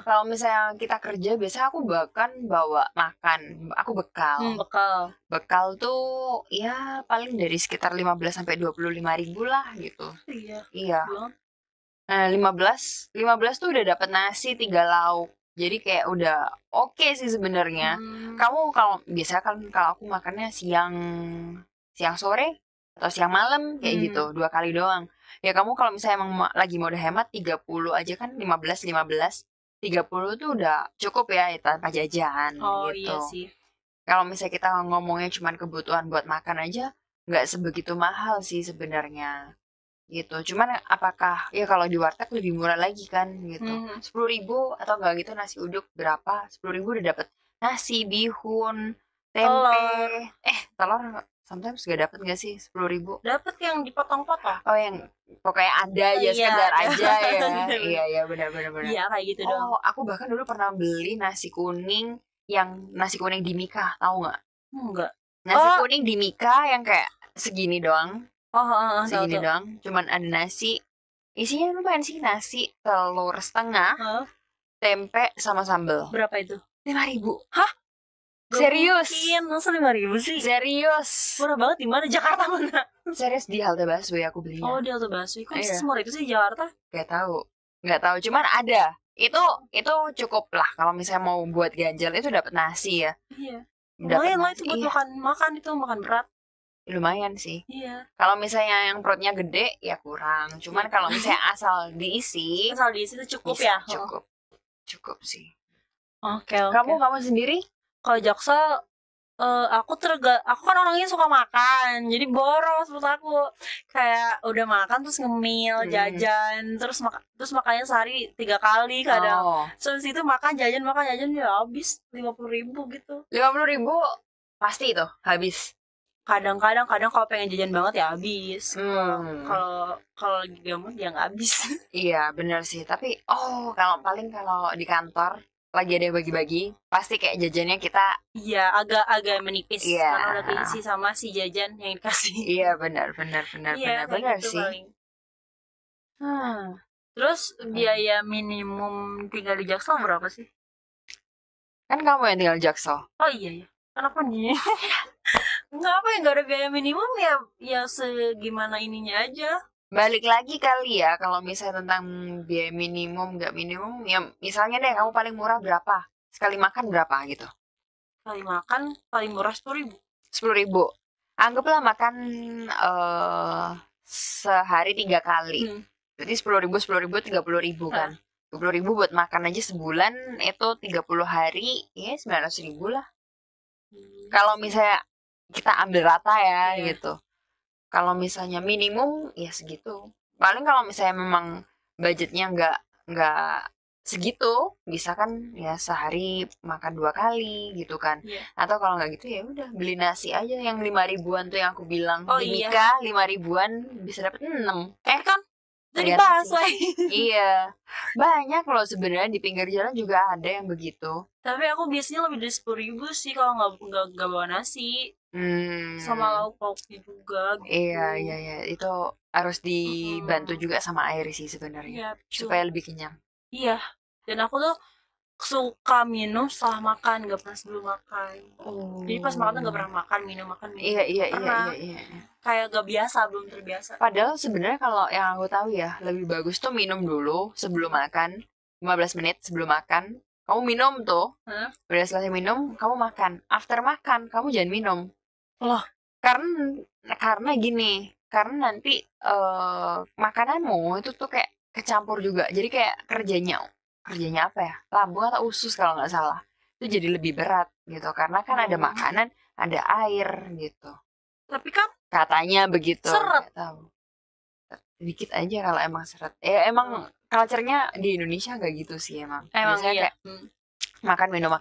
Kalau misalnya kita kerja, biasanya aku bahkan bawa makan. Aku bekal. Bekal tuh ya paling dari sekitar 15 sampai 25.000 lah gitu. Iya. Nah, 15 tuh udah dapat nasi 3 lauk. Jadi kayak udah oke sih sebenarnya. Kamu kalau biasa kan kalau aku makannya siang sore atau siang malam kayak gitu, 2 kali doang. Ya kamu kalau misalnya emang lagi mau udah hemat 30 aja kan, 15 30 tuh udah cukup ya tanpa jajan gitu. Iya sih. Kalau misalnya kita ngomongnya cuma kebutuhan buat makan aja, nggak sebegitu mahal sih sebenarnya gitu. Cuman apakah ya kalau di warteg lebih murah lagi kan gitu. 10.000 atau enggak gitu nasi uduk berapa? 10.000 udah dapet nasi, bihun, tempe. Telur sometimes gak dapet gak sih 10.000? Dapet yang dipotong-potong. Oh, yang pokoknya ada aja, sekedar aja ya. Iya benar. Iya kayak gitu dong. Aku bahkan dulu pernah beli nasi kuning di Mika, tahu nggak? Enggak. Nasi kuning di Mika yang kayak segini doang. Segini tahu. doang, cuman ada nasi. Isinya lumayan sih, nasi, telur setengah, tempe sama sambal. Berapa itu? 5.000. Hah? Serius? Masa 5.000 sih? Serius? Murah banget, di mana? Jakarta mana? Serius, di halte busway aku belinya. Oh, di halte busway. Kok bisa semurah itu sih di Jakarta? Gak tahu. Cuman ada. Itu cukup lah kalau misalnya mau buat ganjel itu dapat nasi ya. Iya. Lumayan lah itu buat makan itu, makan berat. Lumayan sih. Iya. Kalau misalnya yang perutnya gede ya kurang. Cuman kalau misalnya asal diisi itu cukup ya. Cukup sih. Oke. Kamu sendiri? Kalau Jaksel, aku kan orangnya suka makan, jadi boros menurut aku. Kayak udah makan terus ngemil, jajan, terus makannya sehari 3 kali kadang. Terus itu makan jajan ya habis 50.000 gitu. 50.000 pasti itu habis. Kadang-kadang kalau pengen jajan banget ya habis. Kalau lagi gamut ya nggak habis. Iya benar sih. Tapi kalau di kantor lagi ada yang bagi-bagi, pasti kayak jajannya kita agak menipis karena udah keisi sama si jajan yang dikasih. Iya benar gitu sih. Terus biaya minimum tinggal di Jaksel berapa sih? Kan kamu yang tinggal di Jaksel. Oh iya. Kenapa nih? Nggak ada biaya minimum ya segimana ininya aja. Balik lagi kali ya, kalau misalnya tentang biaya minimum nggak minimum, ya misalnya deh kamu paling murah berapa? Sekali makan berapa gitu? Sekali makan paling murah 10.000. 10.000. Anggaplah makan sehari 3 kali. Jadi 10.000 30.000 kan. 20.000 buat makan aja sebulan, itu 30 hari ya 900.000 lah. Kalau misalnya kita ambil rata ya gitu. Kalau misalnya minimum ya segitu. Paling kalau misalnya memang budgetnya nggak segitu, bisa kan ya sehari makan 2 kali gitu kan. Atau kalau nggak gitu ya udah beli nasi aja yang 5.000-an tuh yang aku bilang. Di Mika 5.000-an bisa dapat 6. Kan jadi busway. Iya. Banyak loh sebenarnya di pinggir jalan juga ada yang begitu. Tapi aku biasanya lebih dari 10.000 sih kalau nggak bawa nasi. Sama lauk-lauknya juga gitu. Iya itu harus dibantu juga sama air sih sebenarnya, supaya lebih kenyang. Iya, dan aku tuh suka minum setelah makan, nggak pernah sebelum makan. Jadi pas makan tuh nggak pernah makan. Iya. Kayak gak biasa, belum terbiasa. Padahal sebenarnya kalau yang aku tahu ya lebih bagus tuh minum dulu sebelum makan, 15 menit sebelum makan, Kamu minum tuh, udah selesai minum, kamu makan. After makan, kamu jangan minum. Loh? Karena gini, karena nanti makananmu itu tuh kayak kecampur juga. Jadi kayak kerjanya apa ya? Lambung atau usus kalau nggak salah. Itu jadi lebih berat gitu. Karena kan ada makanan, ada air gitu. Tapi kan katanya begitu. Seret. Tahu. Dikit aja kalau emang seret. Ya emang culture-nya di Indonesia nggak gitu sih emang. Biasanya kayak makan minum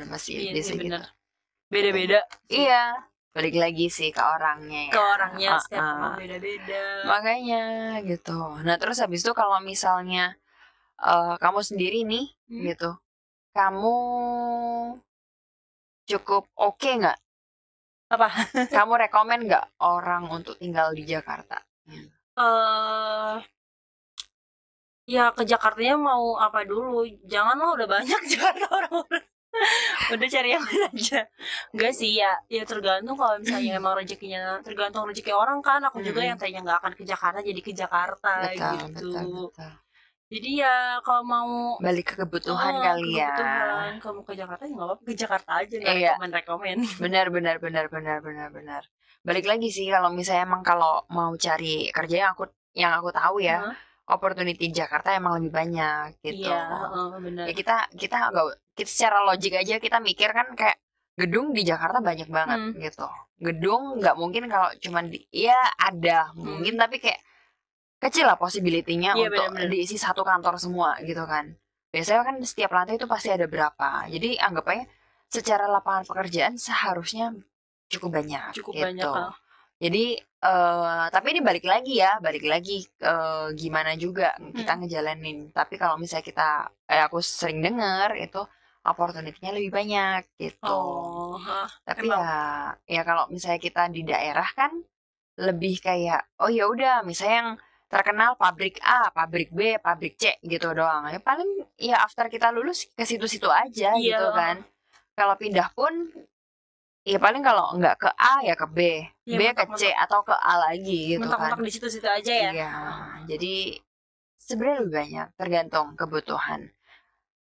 masih biasa gitu. Beda-beda. Iya. Balik lagi sih ke orangnya ya. Ke orangnya setiap orang beda-beda. Makanya gitu. Nah terus habis itu kalau misalnya kamu sendiri nih gitu, kamu cukup oke nggak? Apa? Kamu rekomen nggak orang untuk tinggal di Jakarta? Ya ke Jakartanya mau apa dulu? Janganlah udah banyak Jakarta orang-orang. Udah cari yang lain aja. Enggak sih ya tergantung kalau misalnya emang rezekinya, tergantung rezeki orang kan. Aku juga yang tadinya nggak akan ke Jakarta jadi ke Jakarta gitu. Betul. Jadi ya kalau mau balik ke kebutuhan kali ya. Kebutuhan, kamu ke Jakarta ya nggak apa-apa, ke Jakarta aja nggak rekomen. Benar. Balik lagi sih kalau misalnya emang kalau mau cari kerja yang aku tahu ya. Opportunity di Jakarta emang lebih banyak gitu. Iya, benar. Ya kita secara logik aja kita mikir kan kayak gedung di Jakarta banyak banget gitu. Gedung nggak mungkin kalau cuman ada mungkin tapi kayak kecil lah possibility-nya untuk diisi satu kantor semua gitu kan. Biasanya kan setiap lantai itu pasti ada berapa. Jadi anggap aja secara lapangan pekerjaan seharusnya cukup banyak. Jadi tapi ini balik lagi gimana juga kita ngejalanin. Tapi kalau misalnya aku sering dengar itu opportunity-nya lebih banyak gitu. Tapi ya kalau misalnya kita di daerah kan lebih kayak ya udah misalnya yang terkenal pabrik A, pabrik B, pabrik C gitu doang. Ya paling after kita lulus ke situ-situ aja gitu kan. Kalau pindah pun ya paling kalau nggak ke A ya ke B, B ke C atau ke A lagi gitu kan. Mentok-mentok di situ-situ aja ya. Iya. Jadi sebenarnya lebih banyak tergantung kebutuhan.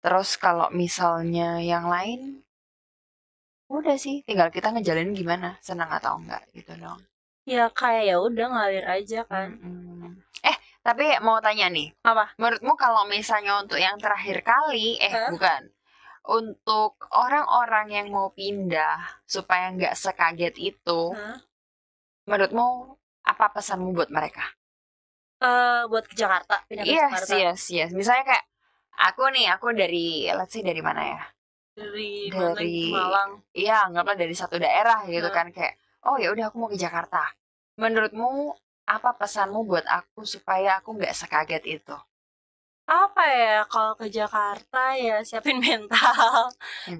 Terus kalau misalnya yang lain udah sih tinggal kita ngejalanin gimana, senang atau enggak gitu dong. Ya kayak ya udah ngalir aja kan. Tapi mau tanya nih. Apa? Menurutmu kalau misalnya untuk yang terakhir kali bukan. Untuk orang-orang yang mau pindah supaya nggak sekaget itu, menurutmu apa pesanmu buat mereka? Buat ke Jakarta, pindah ke Jakarta. Yes. Misalnya kayak aku dari, let's say dari mana ya? Dari Malang. Iya, anggaplah dari satu daerah gitu kan kayak, ya udah aku mau ke Jakarta. Menurutmu apa pesanmu buat aku supaya aku nggak sekaget itu? Apa ya kalau ke Jakarta ya siapin mental.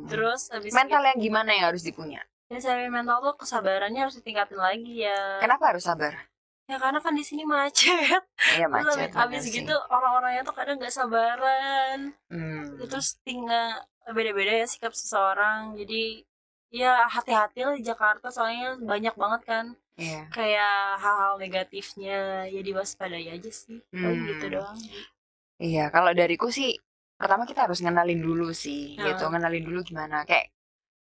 Terus habis mental yang gimana yang harus dipunya? Ya siapin mental tuh kesabarannya harus ditingkatin lagi ya. Kenapa harus sabar? Ya karena kan di sini macet. Iya macet. Habis gitu orang-orangnya tuh kadang nggak sabaran. Terus tinggal beda-beda ya sikap seseorang. Jadi ya hati-hati lah di Jakarta soalnya banyak banget kan. Kayak hal-hal negatifnya ya diwaspadai aja sih. Gitu doang. Iya, kalau dariku sih pertama kita harus ngenalin dulu sih, gitu. Ngenalin dulu gimana, kayak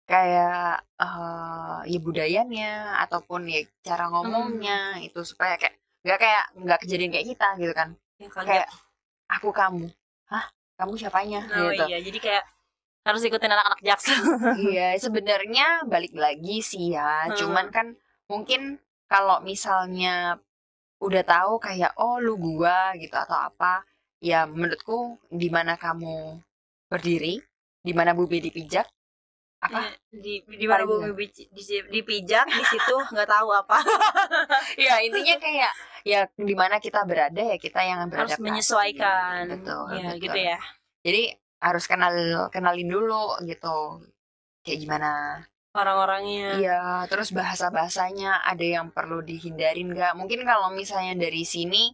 ya budayanya ataupun ya cara ngomongnya itu supaya kayak nggak kejadian kayak kita gitu kan. Kayak aku kamu, kamu siapanya? Gitu. Iya, jadi kayak harus ikutin anak-anak Jaksel. Iya, sebenarnya balik lagi sih ya, cuman kan mungkin kalau misalnya udah tahu kayak lu gua gitu atau apa. Ya menurutku di mana kamu berdiri, di mana Bumi dipijak, apa? Di mana Bumi dipijak di situ nggak tahu apa. Ya intinya kayak ya di mana kita berada ya kita yang beradaptasi. Harus menyesuaikan. Betul. Gitu ya. Jadi harus kenalin dulu gitu. Kayak gimana orang-orangnya. Iya, terus bahasa-bahasanya ada yang perlu dihindarin nggak? Mungkin kalau misalnya dari sini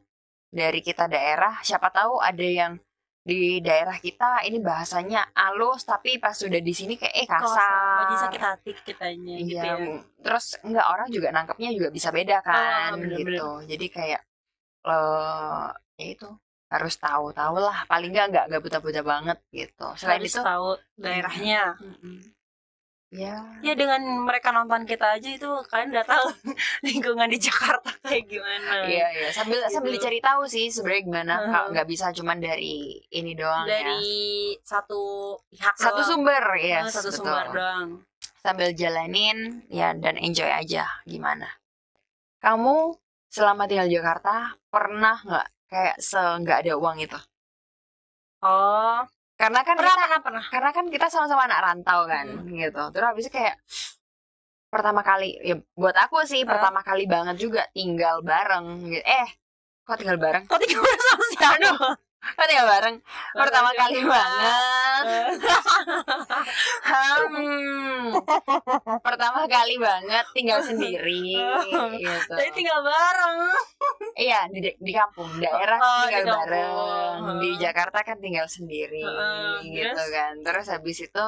dari kita daerah, siapa tahu ada yang di daerah kita ini bahasanya halus tapi pas sudah di sini kayak kasar. Jadi sakit hati kitanya gitu ya. Terus enggak orang juga nangkepnya juga bisa beda kan gitu. Jadi kayak ya itu harus tahu lah, paling nggak buta-buta banget gitu. Selain harus itu tahu daerahnya. ya Dengan mereka nonton kita aja itu kalian udah tahu lingkungan di Jakarta kayak gimana. iya sambil dicari tahu sih sebenarnya gimana. Nggak bisa cuman dari ini doang dari satu pihak satu doang. sumber ya, Satu betul. sumber doang. Sambil jalanin ya dan enjoy aja. Gimana kamu selama tinggal di Jakarta pernah nggak kayak nggak ada uang itu? Oh, Karena kan pernah. karena kan kita sama-sama anak rantau kan, gitu. Terus habis itu kayak pertama kali, ya buat aku sih pertama kali banget juga tinggal bareng. Gitu. Kok tinggal bareng? Kok tinggal bareng sama siapa? Kok tinggal bareng? Pertama kali banget. Pertama kali banget tinggal sendiri. Gitu. Jadi tinggal bareng. Iya di kampung daerah tinggal di kampung. bareng. Di Jakarta kan tinggal sendiri gitu kan. Terus habis itu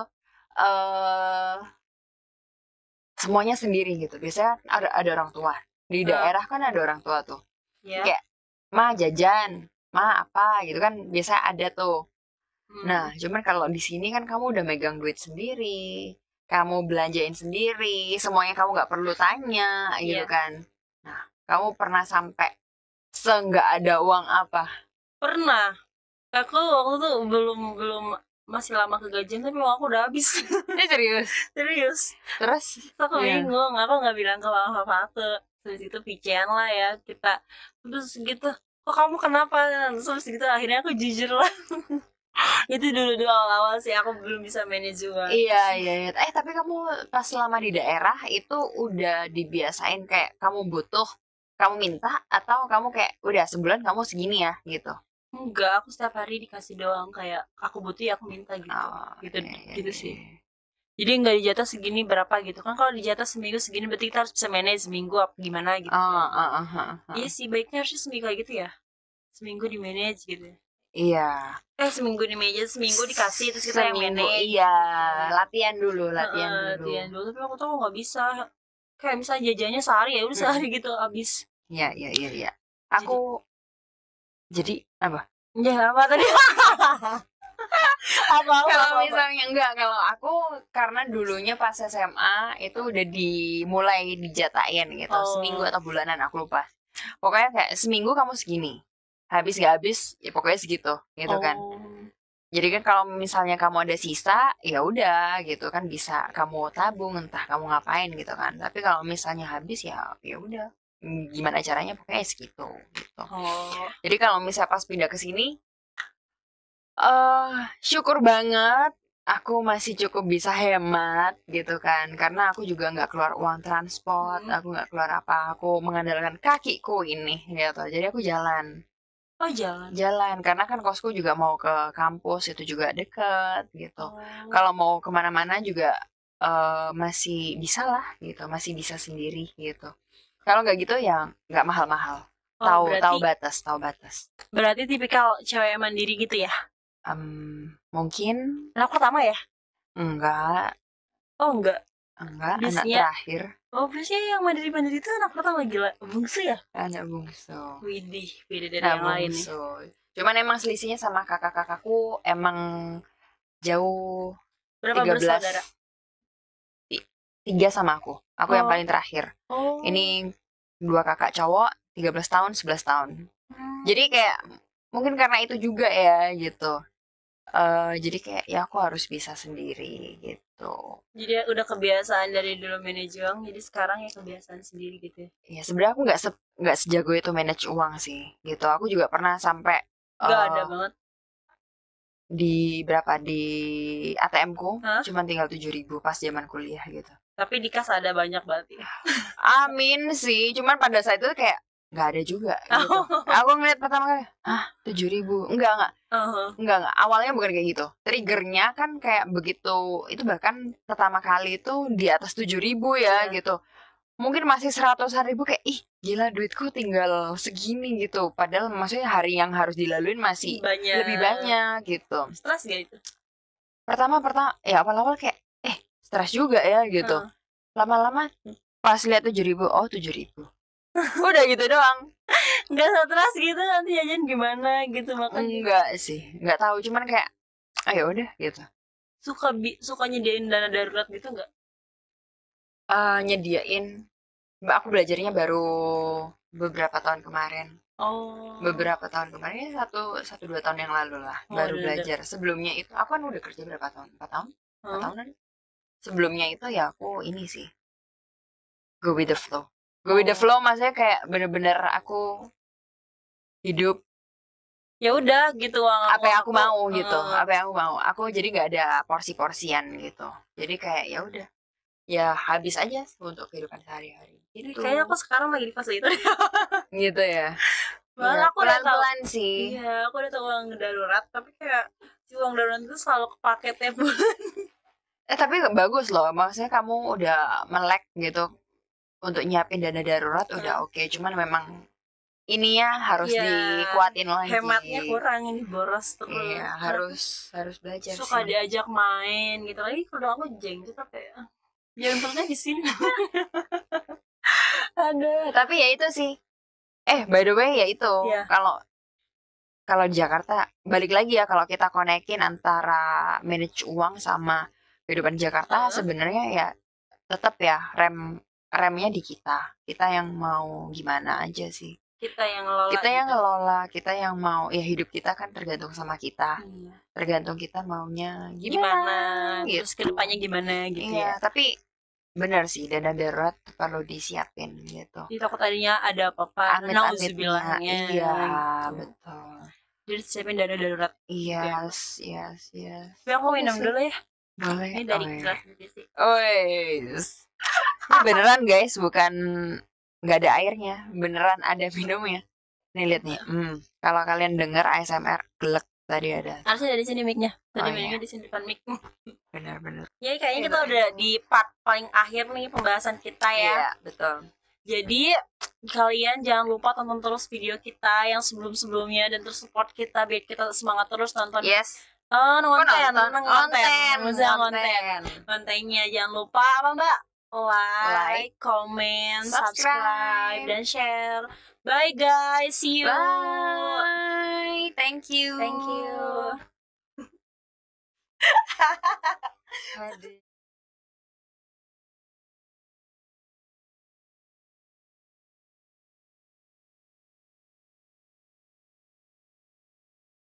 semuanya sendiri gitu. Biasanya ada orang tua. Di daerah kan ada orang tua tuh. Kayak ma jajan, ma apa gitu kan biasa ada tuh. Nah, cuman kalau di sini kan kamu udah megang duit sendiri, kamu belanjain sendiri, semuanya kamu nggak perlu tanya gitu kan. Nah, kamu pernah sampai nggak ada uang apa? Pernah. Aku waktu itu belum masih lama kegajian tapi uang aku udah habis. Serius? Terus aku bingung, aku nggak bilang ke papa aku. Terus itu picean lah ya kita. Terus gitu, kok kamu kenapa? Terus gitu akhirnya aku jujur lah. Itu dulu awal-awal sih aku belum bisa manage uang. Iya. Tapi kamu pas selama di daerah itu udah dibiasain kayak kamu butuh, kamu minta, atau kamu kayak udah sebulan kamu segini ya gitu? Enggak, aku setiap hari dikasih doang, kayak aku butuh ya aku minta gitu. Gitu sih. Jadi nggak dijatah segini berapa gitu kan. Kalau dijatah seminggu segini berarti kita harus bisa manage seminggu apa gimana gitu. Iya sih, baiknya harusnya seminggu kayak gitu ya. Seminggu di manage gitu. Iya. Seminggu di manage, seminggu dikasih terus kita yang manage. Iya, latihan dulu. Tapi aku tuh nggak bisa. Kayak misalnya jajannya sehari ya udah sehari gitu habis. Iya. Aku jadi apa? Ya apa tadi? Kalau misalnya kalau aku karena dulunya pas SMA itu udah dimulai dijatain gitu, seminggu atau bulanan aku lupa. Pokoknya kayak seminggu kamu segini, habis nggak habis ya pokoknya segitu gitu kan. Jadi kan kalau misalnya kamu ada sisa ya udah gitu kan bisa kamu tabung, entah kamu ngapain gitu kan. Tapi kalau misalnya habis ya udah gimana caranya pokoknya segitu gitu. Jadi kalau misalnya pas pindah ke sini syukur banget aku masih cukup bisa hemat gitu kan, karena aku juga nggak keluar uang transport, aku nggak keluar apa, aku mengandalkan kakiku ini gitu. Jadi aku jalan karena kan kosku juga mau ke kampus, itu juga deket gitu. Kalau mau kemana-mana juga masih bisa lah gitu, masih bisa sendiri gitu. Kalau nggak gitu ya nggak mahal-mahal. Tahu batas. Berarti tipikal cewek mandiri gitu ya? Mungkin anak pertama ya? Enggak. Enggak, anak terakhir. Biasanya yang mandiri itu anak pertama, gila. Bungsu ya? Anak bungsu. Widih, beda dari yang lain nih. Cuman emang selisihnya sama kakak-kakakku emang jauh. Berapa 13. Bersaudara? 3 sama aku yang paling terakhir. Ini 2 kakak cowok, 13 tahun, 11 tahun. Jadi kayak mungkin karena itu juga ya gitu. Jadi kayak ya aku harus bisa sendiri gitu. Jadi udah kebiasaan dari dulu manage uang, jadi sekarang ya kebiasaan sendiri gitu. Ya sebenarnya aku nggak sejago itu manage uang sih gitu. Aku juga pernah sampai nggak ada banget. Di ATM-ku cuma tinggal 7.000 pas zaman kuliah gitu. Tapi di kas ada banyak berarti. Amin sih, cuman pada saat itu kayak nggak ada juga gitu. Aku ngeliat pertama kali 7.000 enggak. Awalnya bukan kayak gitu. Triggernya kan kayak begitu, itu bahkan pertama kali itu di atas 7.000 ya gitu. Mungkin masih 100-an ribu kayak gila duitku tinggal segini gitu. Padahal maksudnya hari yang harus dilaluin masih lebih banyak gitu. Stres gak itu? Pertama ya awal-awal kayak stres juga ya gitu. Lama-lama pas lihat 7.000, 7.000. Udah gitu doang. Nggak stres gitu nanti jajan gimana gitu makan? Enggak sih, nggak tahu, cuman kayak ayo udah gitu. Suka nyediain dana darurat gitu nggak? Nyediain, aku belajarnya baru beberapa tahun kemarin. Oh. Beberapa tahun kemarin, satu dua tahun yang lalu lah, baru belajar. Sebelumnya itu aku kan udah kerja berapa tahun? 4 tahun? 4 tahunan. Sebelumnya itu ya aku ini sih, go with the flow. Go with the flow maksudnya kayak bener-bener aku hidup ya udah gitu, apa yang aku mau gitu, apa yang aku mau. Aku jadi nggak ada porsi-porsian gitu. Jadi kayak ya udah, ya habis aja untuk kehidupan sehari-hari. Jadi kayaknya aku sekarang lagi di fase itu. Gitu ya. Malah aku udah tahu. Pelan-pelan sih. Iya, aku udah tahu uang darurat, tapi kayak si uang darurat itu selalu kepake tiap bulan. Tapi bagus loh, maksudnya kamu udah melek gitu untuk nyiapin dana darurat udah oke. Cuman memang ininya harus dikuatin lagi. Hematnya kurang, ini boros terus. Iya, harus belajar. Suka diajak main gitu lagi, kalau aku jeng gitu kayak jangan pernah di sini. Aduh, tapi ya itu sih. By the way ya itu. Kalau di Jakarta balik lagi ya, kalau kita konekin antara manage uang sama kehidupan Jakarta, sebenarnya ya tetap ya remnya di kita yang mau gimana aja sih. Kita yang ngelola, kita yang mau ya, hidup kita kan tergantung sama kita. Tergantung kita maunya gimana gitu. Terus kedepannya gimana gitu. Iya, tapi benar sih dana darurat perlu disiapin gitu. Jadi takut tadinya ada apa-apa, amit-amitnya. Iya, gitu. Betul. Jadi siapin dana darurat. Yes. Tapi aku minum dulu ya. Boleh. Ini dari kelas sih. Beneran guys, bukan nggak ada airnya, beneran ada minumnya. Nih lihat nih. Kalau kalian dengar ASMR gelek tadi ada. Harusnya dari sini mic-nya. Tadi mic-nya di sini depan mic. Benar. Ya kayaknya kita udah di part paling akhir nih pembahasan kita ya. Iya, betul. Jadi kalian jangan lupa tonton terus video kita yang sebelum-sebelumnya dan terus support kita biar kita semangat terus nonton. Yes. Kontennya jangan lupa apa Mbak? Like, comment, subscribe, dan share. Bye guys, see you. Bye. Thank you.